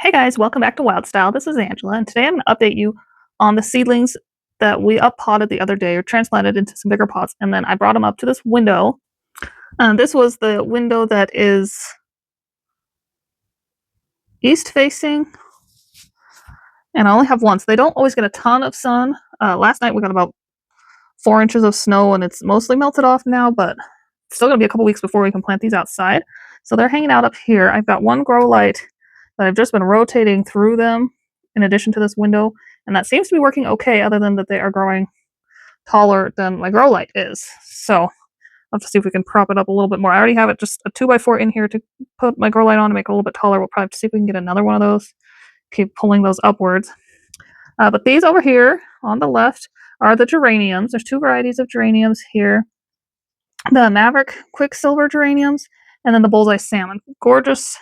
Hey guys, welcome back to Wildstyle. This is Angela, and today I'm going to update you on the seedlings that we up-potted the other day or transplanted into some bigger pots, and then I brought them up to this window. This was the window that is east-facing, and I only have one, so they don't always get a ton of sun. Last night we got about 4 inches of snow, and it's mostly melted off now, but it's still going to be a couple weeks before we can plant these outside. So they're hanging out up here. I've got one grow light that I've just been rotating through them in addition to this window, and that seems to be working okay, other than that they are growing taller than my grow light is. So I'll have to see if we can prop it up a little bit more. I already have it just a 2x4 in here to put my grow light on to make it a little bit taller. We'll probably have to see if we can get another one of those. Keep pulling those upwards. But these over here on the left are the geraniums. There's two varieties of geraniums here. The Maverick Quicksilver geraniums and then the Bullseye Salmon. Gorgeous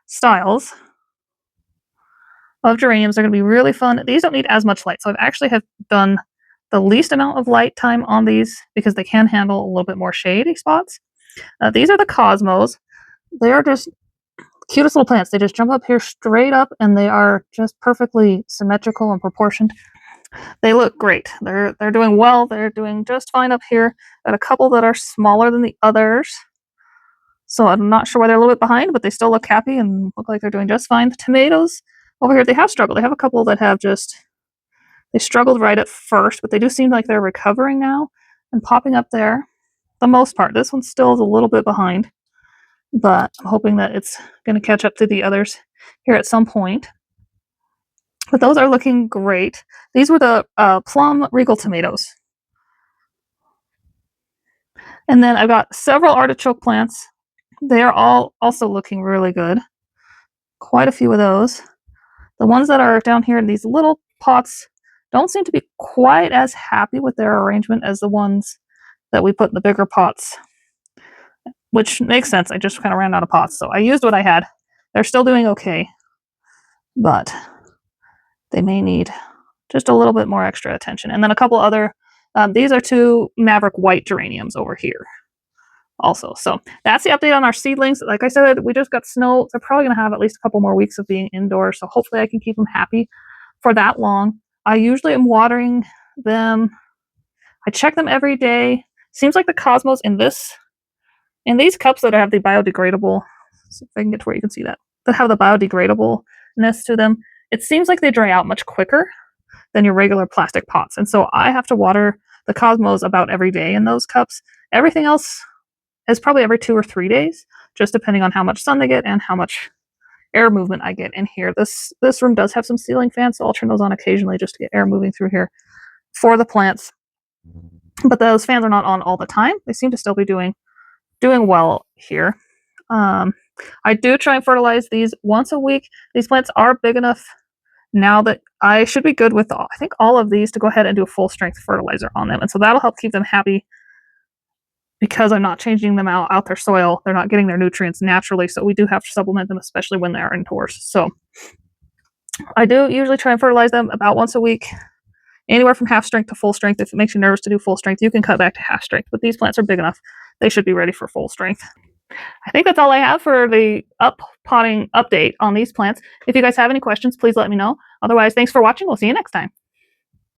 styles of geraniums. They're going to be really fun. These don't need as much light, so I've actually have done the least amount of light time on these because they can handle a little bit more shady spots. These are the Cosmos. They are just cutest little plants. They just jump up here straight up, and they are just perfectly symmetrical and proportioned. They look great. They're doing well. They're doing just fine up here. Got a couple that are smaller than the others, so I'm not sure why they're a little bit behind, but they still look happy and look like they're doing just fine. The tomatoes over here, they have struggled. They have a couple that have just, they struggled right at first, but they do seem like they're recovering now and popping up there. The most part. This one still is a little bit behind, but I'm hoping that it's going to catch up to the others here at some point. But those are looking great. These were the plum regal tomatoes. And then I've got several artichoke plants. They are all also looking really good. Quite a few of those. The ones that are down here in these little pots don't seem to be quite as happy with their arrangement as the ones that we put in the bigger pots, which makes sense. I just kind of ran out of pots, so I used what I had. They're still doing okay, but they may need just a little bit more extra attention. And then a couple other, these are two Maverick white geraniums over here also. So that's the update on our seedlings. Like I said, we just got snow. They're probably going to have at least a couple more weeks of being indoors, so hopefully I can keep them happy for that long. I usually am watering them. I check them every day. Seems like the Cosmos in these cups that have the biodegradable, see if I can get to where you can see that have the biodegradableness to them, it seems like they dry out much quicker than your regular plastic pots. And so I have to water the Cosmos about every day in those cups. Everything else is probably every 2 or 3 days, just depending on how much sun they get and how much air movement I get in here. This room does have some ceiling fans, so I'll turn those on occasionally just to get air moving through here for the plants. But those fans are not on all the time. They seem to still be doing well here. I do try and fertilize these once a week. These plants are big enough now that I should be good with I think all of these to go ahead and do a full strength fertilizer on them. And so that'll help keep them happy because I'm not changing them out their soil. They're not getting their nutrients naturally, so we do have to supplement them, especially when they're indoors. So I do usually try and fertilize them about once a week, anywhere from half strength to full strength. If it makes you nervous to do full strength, you can cut back to half strength, but these plants are big enough. They should be ready for full strength. I think that's all I have for the potting update on these plants. If you guys have any questions, please let me know. Otherwise, thanks for watching. We'll see you next time.